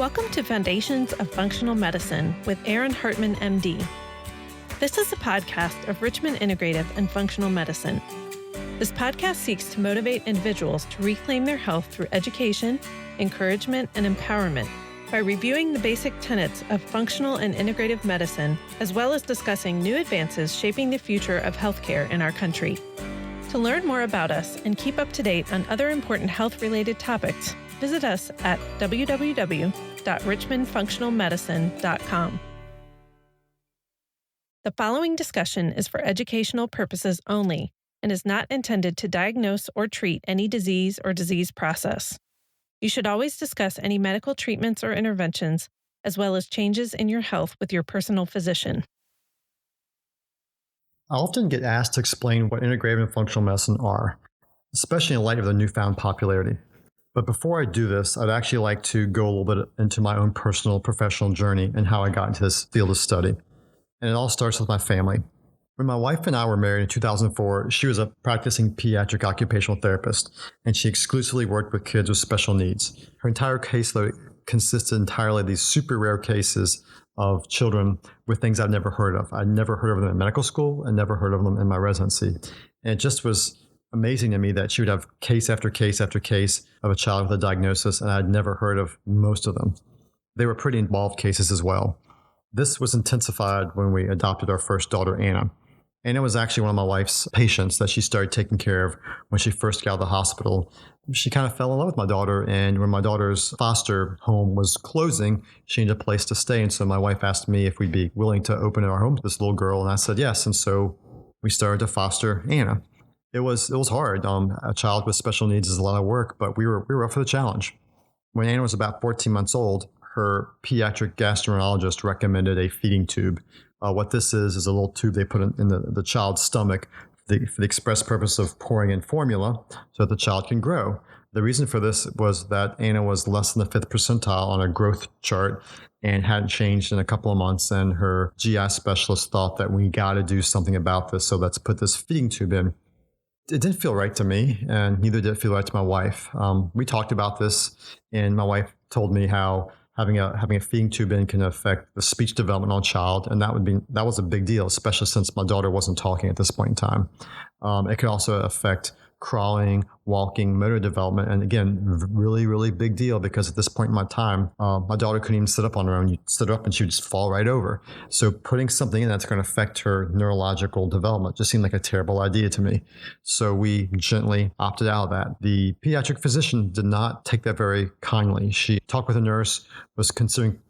Welcome to Foundations of Functional Medicine with Aaron Hartman, MD. This is a podcast of Richmond Integrative and Functional Medicine. This podcast seeks to motivate individuals to reclaim their health through education, encouragement, and empowerment by reviewing the basic tenets of functional and integrative medicine, as well as discussing new advances shaping the future of healthcare in our country. To learn more about us and keep up-to-date on other important health-related topics, visit us at www.richmondfunctionalmedicine.com. The following discussion is for educational purposes only and is not intended to diagnose or treat any disease or disease process. You should always discuss any medical treatments or interventions, as well as changes in your health with your personal physician. I often get asked to explain what integrative and functional medicine are, especially in light of their newfound popularity. But before I do this, I'd actually like to go a little bit into my own personal professional journey and how I got into this field of study. And it all starts with my family. When my wife and I were married in 2004, she was a practicing pediatric occupational therapist, and she exclusively worked with kids with special needs. Her entire caseload consisted entirely of these super rare cases of children with things I'd never heard of. I'd never heard of them in medical school and never heard of them in my residency. And it just was amazing to me that she would have case after case after case of a child with a diagnosis, and I'd never heard of most of them. They were pretty involved cases as well. This was intensified when we adopted our first daughter, Anna. Anna was actually one of my wife's patients that she started taking care of when she first got out of the hospital. She kind of fell in love with my daughter, and when my daughter's foster home was closing, she needed a place to stay. And so my wife asked me if we'd be willing to open our home to this little girl, and I said yes. And so we started to foster Anna. It was hard. A child with special needs is a lot of work, but we were up for the challenge. When Anna was about 14 months old, her pediatric gastroenterologist recommended a feeding tube. What this is a little tube they put in the child's stomach for the express purpose of pouring in formula so that the child can grow. The reason for this was that Anna was less than the 5th percentile on a growth chart and hadn't changed in a couple of months, and her GI specialist thought that we got to do something about this, so let's put this feeding tube in. It didn't feel right to me, and neither did it feel right to my wife. We talked about this, and my wife told me how having a feeding tube in can affect the speech development on a child, and that was a big deal, especially since my daughter wasn't talking at this point in time. It can also affect crawling, walking, motor development, and again, really, really big deal because at this point in my time, my daughter couldn't even sit up on her own. You sit her up and she would just fall right over. So putting something in that's going to affect her neurological development just seemed like a terrible idea to me. So we gently opted out of that. The pediatric physician did not take that very kindly. She talked with a nurse, was considering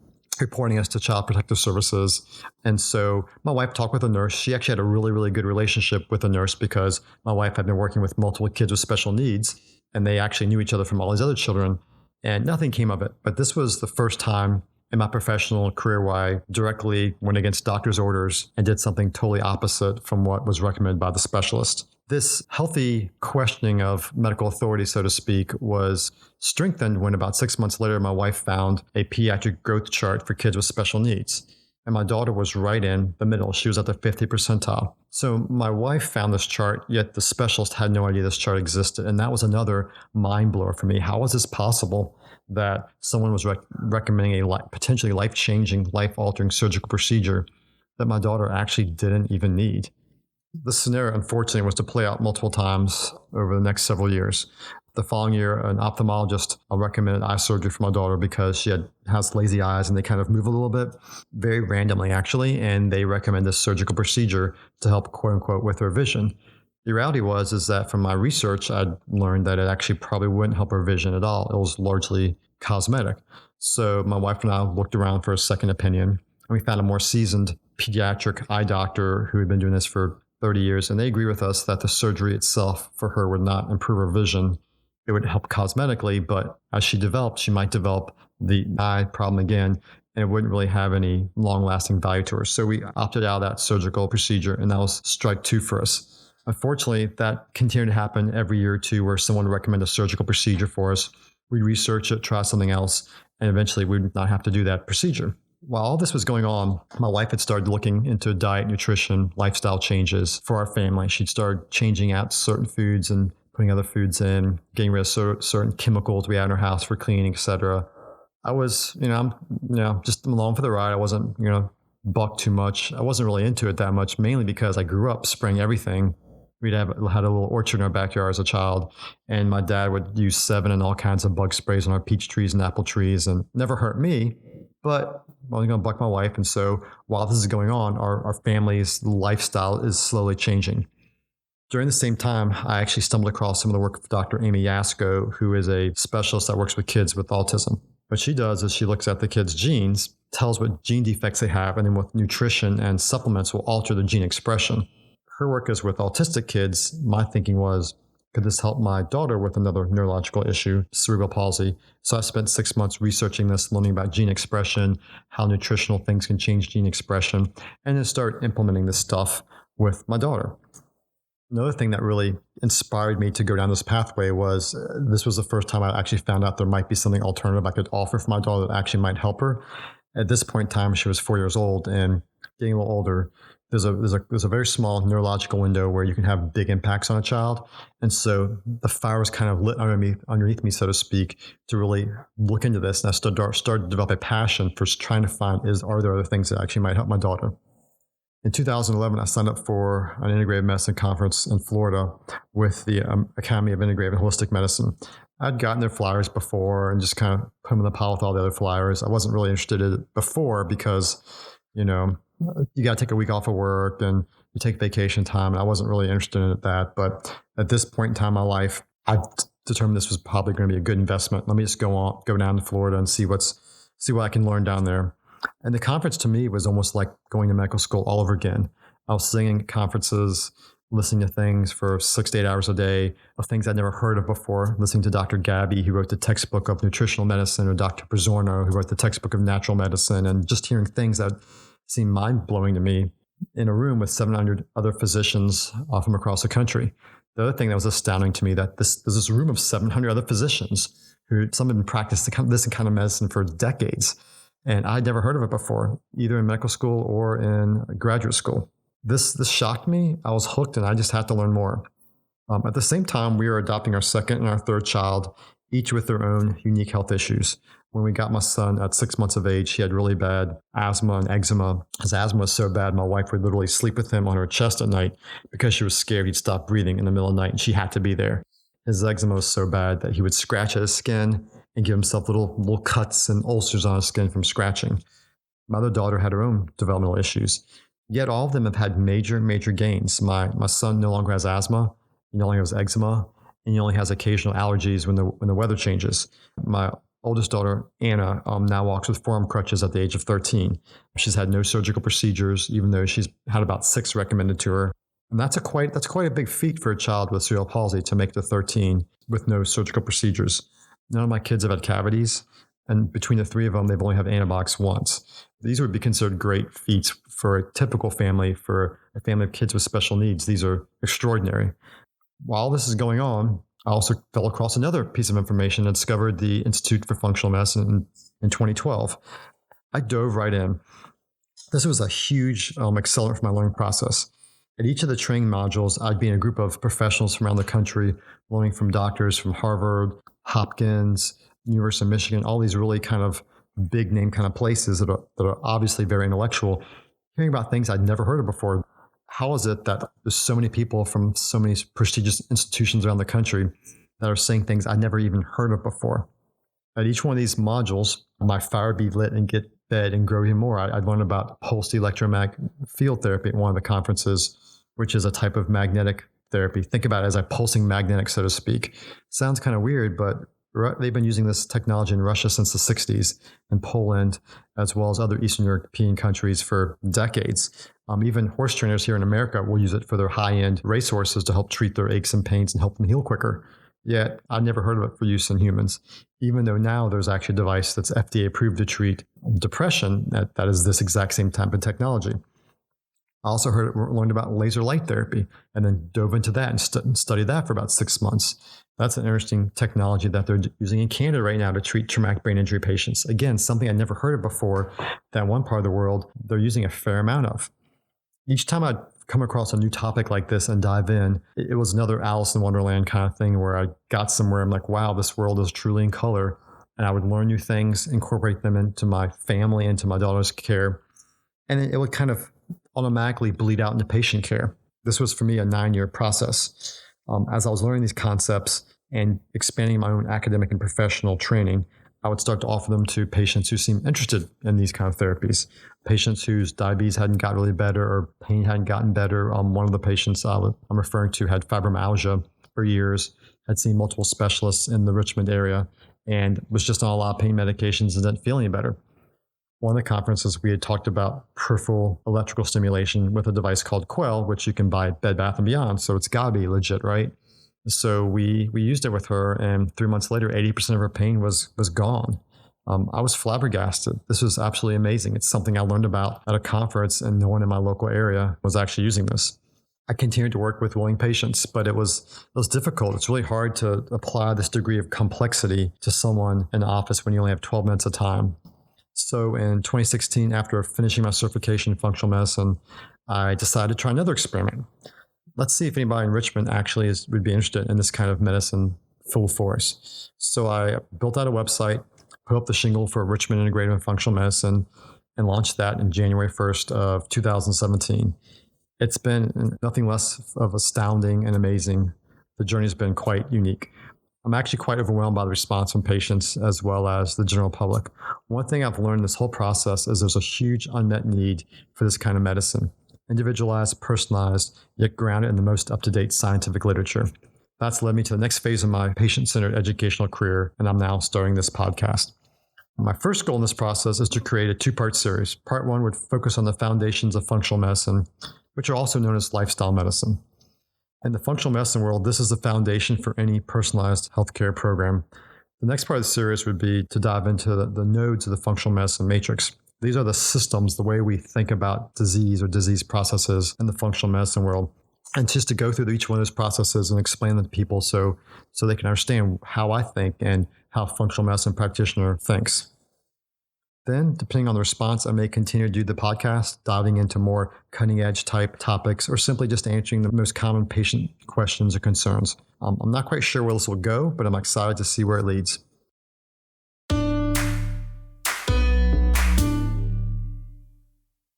reporting us to Child Protective Services. And so my wife talked with a nurse. She actually had a really, really good relationship with a nurse because my wife had been working with multiple kids with special needs, and they actually knew each other from all these other children, and nothing came of it. But this was the first time in my professional career where I directly went against doctor's orders and did something totally opposite from what was recommended by the specialist. This healthy questioning of medical authority, so to speak, was strengthened when about 6 months later, my wife found a pediatric growth chart for kids with special needs. And my daughter was right in the middle. She was at the 50th percentile. So my wife found this chart, yet the specialist had no idea this chart existed. And that was another mind blower for me. How was this possible that someone was recommending a potentially life-changing, life-altering surgical procedure that my daughter actually didn't even need? The scenario, unfortunately, was to play out multiple times over the next several years. The following year, an ophthalmologist recommended eye surgery for my daughter because she has lazy eyes and they kind of move a little bit, very randomly actually, and they recommended a surgical procedure to help, quote unquote, with her vision. The reality is that from my research, I'd learned that it actually probably wouldn't help her vision at all. It was largely cosmetic. So my wife and I looked around for a second opinion, and we found a more seasoned pediatric eye doctor who had been doing this for 30 years, and they agree with us that the surgery itself for her would not improve her vision. It would help cosmetically, but as she developed, she might develop the eye problem again, and it wouldn't really have any long-lasting value to her. So we opted out of that surgical procedure, and that was strike two for us. Unfortunately, that continued to happen every year or two where someone would recommend a surgical procedure for us. We'd research it, try something else, and eventually we'd not have to do that procedure. While all this was going on, my wife had started looking into diet, nutrition, lifestyle changes for our family. She'd started changing out certain foods and putting other foods in, getting rid of certain chemicals we had in our house for cleaning, etc. I was, just along for the ride. I wasn't, bucked too much. I wasn't really into it that much, mainly because I grew up spraying everything. Had a little orchard in our backyard as a child, and my dad would use Sevin and all kinds of bug sprays on our peach trees and apple trees, and never hurt me, but only going to buck my wife. And so while this is going on, our family's lifestyle is slowly changing. During the same time, I actually stumbled across some of the work of Dr. Amy Yasko, who is a specialist that works with kids with autism. What she does is she looks at the kids' genes, tells what gene defects they have, and then with nutrition and supplements will alter the gene expression. Her work is with autistic kids. My thinking was, could this help my daughter with another neurological issue, cerebral palsy? So I spent 6 months researching this, learning about gene expression, how nutritional things can change gene expression, and then start implementing this stuff with my daughter. Another thing that really inspired me to go down this pathway was this was the first time I actually found out there might be something alternative I could offer for my daughter that actually might help her. At this point in time, she was 4 years old and getting a little older. There's a very small neurological window where you can have big impacts on a child. And so the fire was kind of lit underneath me, so to speak, to really look into this. And I started to develop a passion for trying to find, are there other things that actually might help my daughter? In 2011, I signed up for an integrative medicine conference in Florida with the Academy of Integrative and Holistic Medicine. I'd gotten their flyers before and just kind of put them in the pile with all the other flyers. I wasn't really interested in it before because, you got to take a week off of work and you take vacation time. And I wasn't really interested in that. But at this point in time in my life, I determined this was probably going to be a good investment. Let me just go down to Florida and see what I can learn down there. And the conference to me was almost like going to medical school all over again. I was sitting at conferences, listening to things for 6 to 8 hours a day of things I'd never heard of before, listening to Dr. Gabby, who wrote the textbook of nutritional medicine, or Dr. Pizzorno, who wrote the textbook of natural medicine, and just hearing things that seemed mind-blowing to me in a room with 700 other physicians from across the country. The other thing that was astounding to me, that there's this room of 700 other physicians who some have been practicing this kind of medicine for decades. And I'd never heard of it before, either in medical school or in graduate school. This shocked me. I was hooked and I just had to learn more. At the same time, we were adopting our second and our third child, each with their own unique health issues. When we got my son at 6 months of age, he had really bad asthma and eczema. His asthma was so bad, my wife would literally sleep with him on her chest at night because she was scared he'd stop breathing in the middle of the night and she had to be there. His eczema was so bad that he would scratch at his skin and give himself little cuts and ulcers on his skin from scratching. My other daughter had her own developmental issues. Yet all of them have had major gains. My son no longer has asthma, he no longer has eczema, and he only has occasional allergies when the weather changes. My oldest daughter, Anna, now walks with forearm crutches at the age of 13. She's had no surgical procedures, even though she's had about 6 recommended to her. And that's quite a big feat for a child with cerebral palsy to make it to 13 with no surgical procedures. None of my kids have had cavities, and between the 3 of them, they've only had antibiotics once. These would be considered great feats for a typical family, for a family of kids with special needs. These are extraordinary. While this is going on, I also fell across another piece of information and discovered the Institute for Functional Medicine in 2012. I dove right in. This was a huge accelerant for my learning process. At each of the training modules, I'd be in a group of professionals from around the country, learning from doctors from Harvard, Hopkins, University of Michigan, all these really kind of big name kind of places that are obviously very intellectual, hearing about things I'd never heard of before. How is it that there's so many people from so many prestigious institutions around the country that are saying things I'd never even heard of before? At each one of these modules, my fire would be lit and get fed and grow even more. I'd learn about pulsed electromagnetic field therapy at one of the conferences, which is a type of magnetic therapy. Think about it as a pulsing magnetic, so to speak. Sounds kind of weird, but they've been using this technology in Russia since the 60s, and Poland, as well as other Eastern European countries for decades. Even horse trainers here in America will use it for their high-end racehorses to help treat their aches and pains and help them heal quicker. Yet, I've never heard of it for use in humans, even though now there's actually a device that's FDA approved to treat depression that is this exact same type of technology. I also learned about laser light therapy and then dove into that and studied that for about 6 months. That's an interesting technology that they're using in Canada right now to treat traumatic brain injury patients. Again, something I'd never heard of before, that one part of the world they're using a fair amount of. Each time I'd come across a new topic like this and dive in, it was another Alice in Wonderland kind of thing where I got somewhere. I'm like, wow, this world is truly in color. and I would learn new things, incorporate them into my family, into my daughter's care, and it would kind of automatically bleed out into patient care. This was for me a 9-year process. As I was learning these concepts and expanding my own academic and professional training, I would start to offer them to patients who seemed interested in these kind of therapies, patients whose diabetes hadn't got really better or pain hadn't gotten better. One of the patients I'm referring to had fibromyalgia for years, had seen multiple specialists in the Richmond area, and was just on a lot of pain medications and didn't feel any better. One of the conferences, we had talked about peripheral electrical stimulation with a device called Quell, which you can buy at Bed Bath & Beyond, so it's got to be legit, right? So we used it with her, and 3 months later, 80% of her pain was gone. I was flabbergasted. This was absolutely amazing. It's something I learned about at a conference, and no one in my local area was actually using this. I continued to work with willing patients, but it was difficult. It's really hard to apply this degree of complexity to someone in the office when you only have 12 minutes of time. So in 2016, after finishing my certification in functional medicine, I decided to try another experiment. Let's see if anybody in Richmond actually would be interested in this kind of medicine full force. So I built out a website, put up the shingle for Richmond Integrative and Functional Medicine, and launched that in January 1st of 2017. It's been nothing less of astounding and amazing. The journey's been quite unique. I'm actually quite overwhelmed by the response from patients as well as the general public. One thing I've learned this whole process is there's a huge unmet need for this kind of medicine. Individualized, personalized, yet grounded in the most up-to-date scientific literature. That's led me to the next phase of my patient-centered educational career, and I'm now starting this podcast. My first goal in this process is to create a 2-part series. Part 1 would focus on the foundations of functional medicine, which are also known as lifestyle medicine. In the functional medicine world, this is the foundation for any personalized healthcare program. The next part of the series would be to dive into the nodes of the functional medicine matrix. These are the systems, the way we think about disease or disease processes in the functional medicine world. And just to go through each one of those processes and explain them to people so they can understand how I think and how a functional medicine practitioner thinks. Then, depending on the response, I may continue to do the podcast, diving into more cutting-edge type topics, or simply just answering the most common patient questions or concerns. I'm not quite sure where this will go, but I'm excited to see where it leads.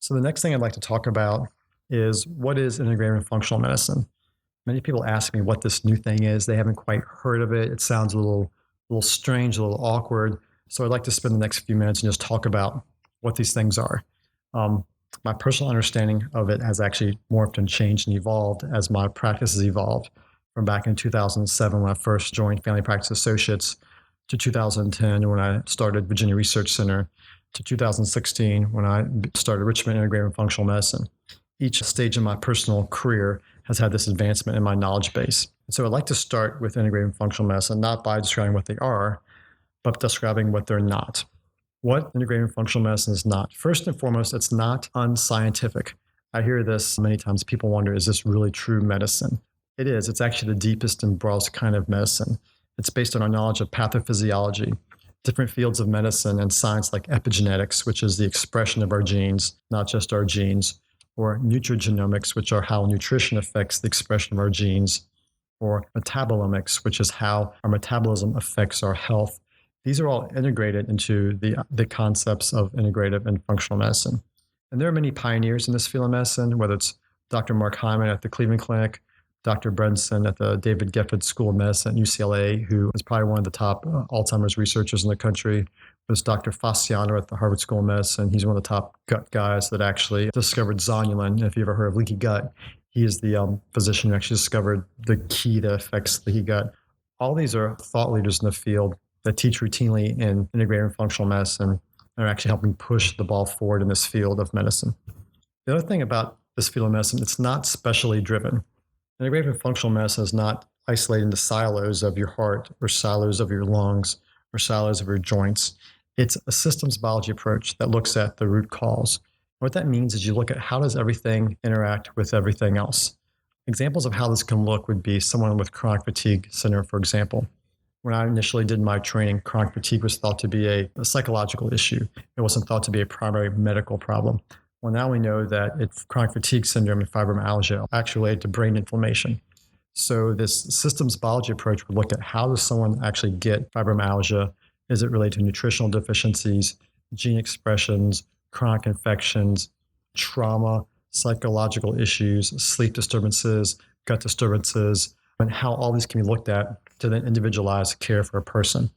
So the next thing I'd like to talk about is what is integrative and functional medicine. Many people ask me what this new thing is. They haven't quite heard of it. It sounds a little strange, a little awkward. So I'd like to spend the next few minutes and just talk about what these things are. My personal understanding of it has actually morphed and changed and evolved as my practice has evolved from back in 2007 when I first joined Family Practice Associates to 2010 when I started Virginia Research Center to 2016 when I started Richmond Integrative and Functional Medicine. Each stage in my personal career has had this advancement in my knowledge base. So I'd like to start with integrative and functional medicine, not by describing what they are, but describing what they're not. What integrative and functional medicine is not. First and foremost, it's not unscientific. I hear this many times. People wonder, is this really true medicine? It is. It's actually the deepest and broadest kind of medicine. It's based on our knowledge of pathophysiology, different fields of medicine and science like epigenetics, which is the expression of our genes, not just our genes, or nutrigenomics, which are how nutrition affects the expression of our genes, or metabolomics, which is how our metabolism affects our health. These are all integrated into the concepts of integrative and functional medicine. And there are many pioneers in this field of medicine, whether it's Dr. Mark Hartman at the Cleveland Clinic, Dr. Bredesen at the David Geffen School of Medicine at UCLA, who is probably one of the top Alzheimer's researchers in the country. There's Dr. Fasciano at the Harvard School of Medicine. He's one of the top gut guys that actually discovered zonulin. If you ever heard of leaky gut, he is the physician who actually discovered the key that affects leaky gut. All these are thought leaders in the field that teach routinely in integrative and functional medicine and are actually helping push the ball forward in this field of medicine. The other thing about this field of medicine, it's not specially driven. Integrative and functional medicine is not isolated into silos of your heart or silos of your lungs or silos of your joints. It's a systems biology approach that looks at the root cause. What that means is you look at how does everything interact with everything else. Examples of how this can look would be someone with chronic fatigue syndrome, for example. When I initially did my training, chronic fatigue was thought to be a psychological issue. It wasn't thought to be a primary medical problem. Well, now we know that chronic fatigue syndrome and fibromyalgia are actually related to brain inflammation. So this systems biology approach would look at how does someone actually get fibromyalgia, Is it related to nutritional deficiencies, gene expressions, chronic infections, trauma, psychological issues, sleep disturbances, gut disturbances, and how all these can be looked at to then individualize care for a person.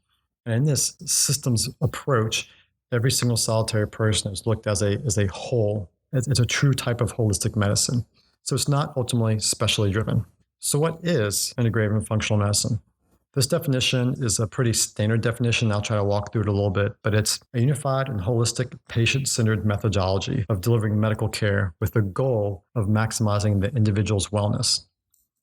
And in this systems approach, every single solitary person is looked as a whole. It's a true type of holistic medicine. So it's not ultimately specially driven. So what is integrative and functional medicine? This definition is a pretty standard definition. I'll try to walk through it a little bit, but it's a unified and holistic patient-centered methodology of delivering medical care with the goal of maximizing the individual's wellness.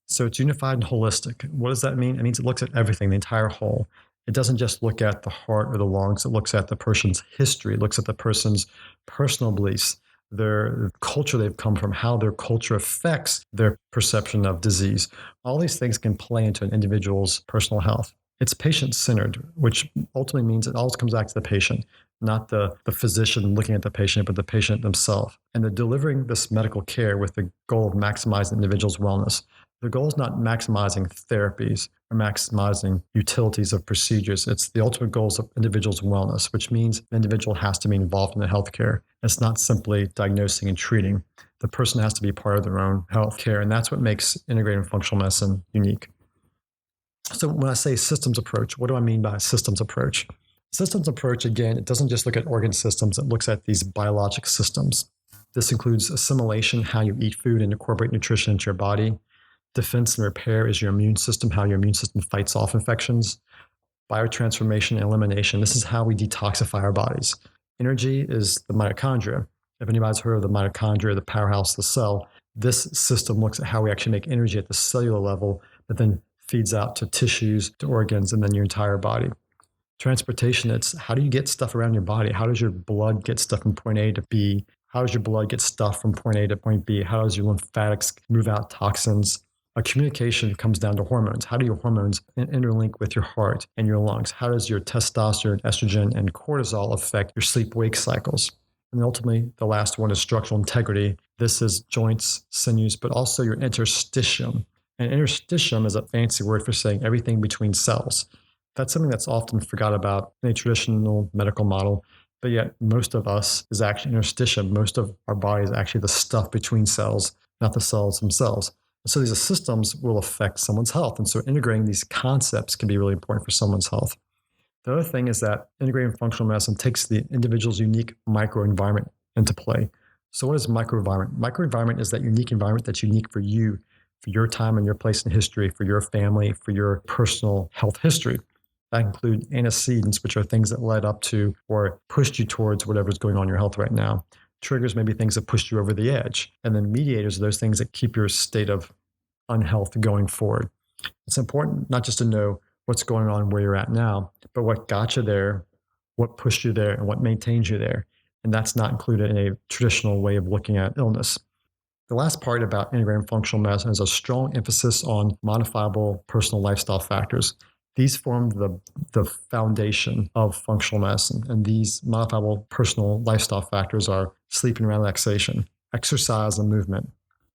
So it's unified and holistic. What does that mean? It means it looks at everything, the entire whole. It doesn't just look at the heart or the lungs. It looks at the person's history. It looks at the person's personal beliefs, their culture they've come from, how their culture affects their perception of disease. All these things can play into an individual's personal health. It's patient-centered, which ultimately means it always comes back to the patient, not the physician looking at the patient, but the patient themselves. And they're delivering this medical care with the goal of maximizing the individual's wellness. The goal is not maximizing therapies or maximizing utilities of procedures. It's the ultimate goals of individual's wellness, which means the individual has to be involved in the healthcare. It's not simply diagnosing and treating. The person has to be part of their own healthcare, and that's what makes integrative functional medicine unique. So when I say systems approach, what do I mean by systems approach? Systems approach, again, it doesn't just look at organ systems, it looks at these biologic systems. This includes assimilation, how you eat food and incorporate nutrition into your body. Defense and repair is your immune system, how your immune system fights off infections. Biotransformation and elimination, this is how we detoxify our bodies. Energy is the mitochondria. If anybody's heard of the mitochondria, the powerhouse of the cell, this system looks at how we actually make energy at the cellular level, but then feeds out to tissues, to organs, and then your entire body. Transportation, it's how do you get stuff around your body? How does your blood get stuff from point A to B? How does your blood get stuff from point A to point B? How does your lymphatics move out toxins? Communication comes down to hormones. How do your hormones interlink with your heart and your lungs? How does your testosterone, estrogen, and cortisol affect your sleep-wake cycles? And ultimately, the last one is structural integrity. This is joints, sinews, but also your interstitium. And interstitium is a fancy word for saying everything between cells. That's something that's often forgot about in a traditional medical model, but yet most of us is actually interstitium. Most of our body is actually the stuff between cells, not the cells themselves. So these systems will affect someone's health. And so integrating these concepts can be really important for someone's health. The other thing is that integrating functional medicine takes the individual's unique microenvironment into play. So what is microenvironment? Microenvironment is that unique environment that's unique for you, for your time and your place in history, for your family, for your personal health history. That include antecedents, which are things that led up to or pushed you towards whatever's going on in your health right now. Triggers may be things that pushed you over the edge. And then mediators are those things that keep your state of unhealth going forward. It's important not just to know what's going on where you're at now, but what got you there, what pushed you there, and what maintains you there. And that's not included in a traditional way of looking at illness. The last part about integrative functional medicine is a strong emphasis on modifiable personal lifestyle factors. These form the foundation of functional medicine. And these modifiable personal lifestyle factors are sleep and relaxation, exercise and movement,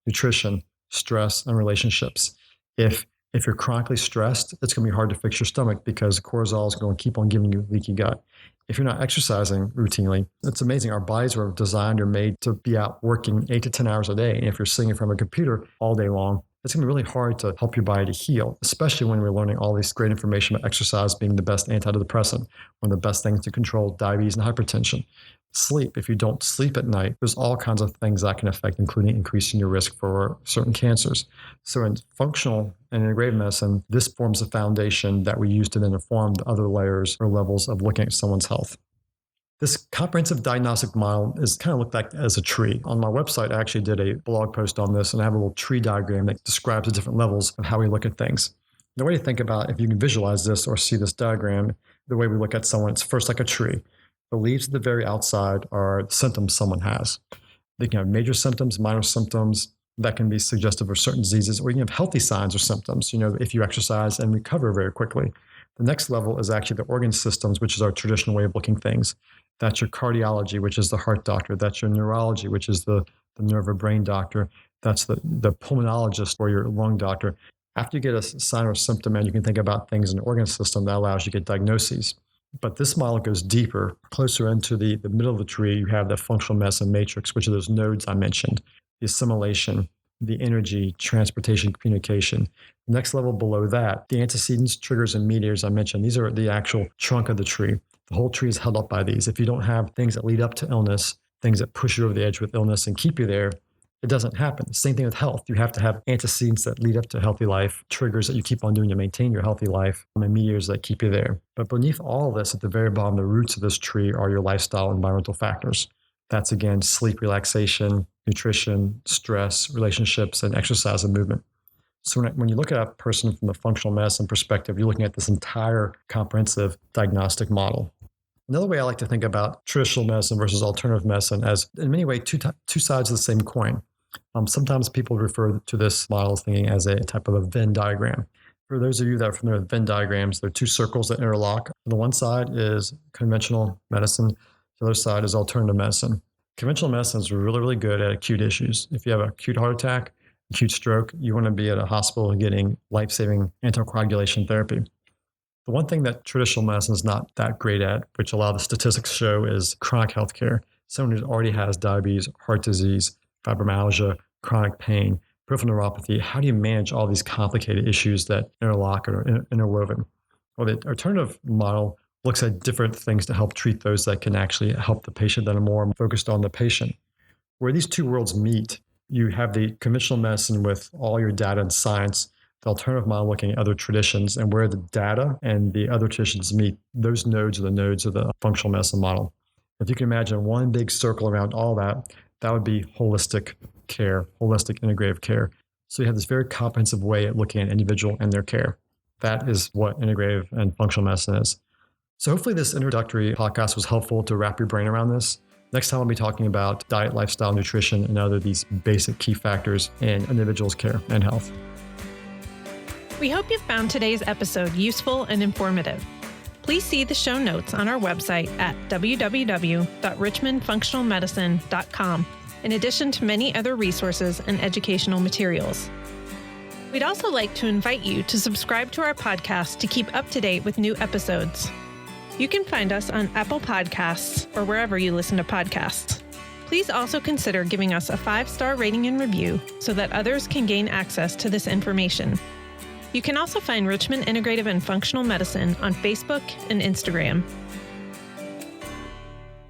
nutrition, stress, and relationships. If you're chronically stressed, it's going to be hard to fix your stomach because cortisol is going to keep on giving you leaky gut. If you're not exercising routinely, it's amazing. Our bodies were designed or made to be out working 8 to 10 hours a day. And if you're sitting in front of a computer all day long, it's going to be really hard to help your body to heal, especially when we're learning all this great information about exercise being the best antidepressant, one of the best things to control diabetes and hypertension. Sleep, if you don't sleep at night, there's all kinds of things that can affect, including increasing your risk for certain cancers. So in functional and integrative medicine, this forms a foundation that we use to then inform the other layers or levels of looking at someone's health. This comprehensive diagnostic model is kind of looked like as a tree. On my website, I actually did a blog post on this, and I have a little tree diagram that describes the different levels of how we look at things. The way to think about, if you can visualize this or see this diagram, the way we look at someone, it's first like a tree. The leaves at the very outside are symptoms someone has. They can have major symptoms, minor symptoms that can be suggestive of certain diseases, or you can have healthy signs or symptoms, if you exercise and recover very quickly. The next level is actually the organ systems, which is our traditional way of looking things. That's your cardiology, which is the heart doctor. That's your neurology, which is the nerve or brain doctor. That's the pulmonologist or your lung doctor. After you get a sign or symptom, and you can think about things in the organ system, that allows you to get diagnoses. But this model goes deeper, closer into the middle of the tree. You have the functional medicine matrix, which are those nodes I mentioned, the assimilation, the energy, transportation, communication. The next level below that, the antecedents, triggers, and mediators I mentioned. These are the actual trunk of the tree. The whole tree is held up by these. If you don't have things that lead up to illness, things that push you over the edge with illness and keep you there, it doesn't happen. Same thing with health. You have to have antecedents that lead up to a healthy life, triggers that you keep on doing to maintain your healthy life, and mediators that keep you there. But beneath all of this, at the very bottom, the roots of this tree are your lifestyle environmental factors. That's, again, sleep, relaxation, nutrition, stress, relationships, and exercise and movement. So when you look at a person from the functional medicine perspective, you're looking at this entire comprehensive diagnostic model. Another way I like to think about traditional medicine versus alternative medicine as, in many ways, two sides of the same coin. Sometimes people refer to this model as thinking as a type of a Venn diagram. For those of you that are familiar with Venn diagrams, there are two circles that interlock. On the one side is conventional medicine. The other side is alternative medicine. Conventional medicine is really, really good at acute issues. If you have an acute heart attack, acute stroke, you want to be at a hospital getting life-saving anticoagulation therapy. The one thing that traditional medicine is not that great at, which a lot of the statistics show, is chronic health care. Someone who already has diabetes, heart disease, fibromyalgia, chronic pain, peripheral neuropathy, how do you manage all these complicated issues that interlock or interwoven? Well, the alternative model looks at different things to help treat those that can actually help the patient, that are more focused on the patient. Where these two worlds meet, you have the conventional medicine with all your data and science, the alternative model looking at other traditions, and where the data and the other traditions meet, those nodes are the nodes of the functional medicine model. If you can imagine one big circle around all that, that would be holistic care, holistic integrative care. So you have this very comprehensive way of looking at an individual and their care. That is what integrative and functional medicine is. So hopefully this introductory podcast was helpful to wrap your brain around this. Next time I'll be talking about diet, lifestyle, nutrition, and other these basic key factors in an individual's care and health. We hope you found today's episode useful and informative. Please see the show notes on our website at www.richmondfunctionalmedicine.com, in addition to many other resources and educational materials. We'd also like to invite you to subscribe to our podcast to keep up to date with new episodes. You can find us on Apple Podcasts or wherever you listen to podcasts. Please also consider giving us a 5-star rating and review so that others can gain access to this information. You can also find Richmond Integrative and Functional Medicine on Facebook and Instagram.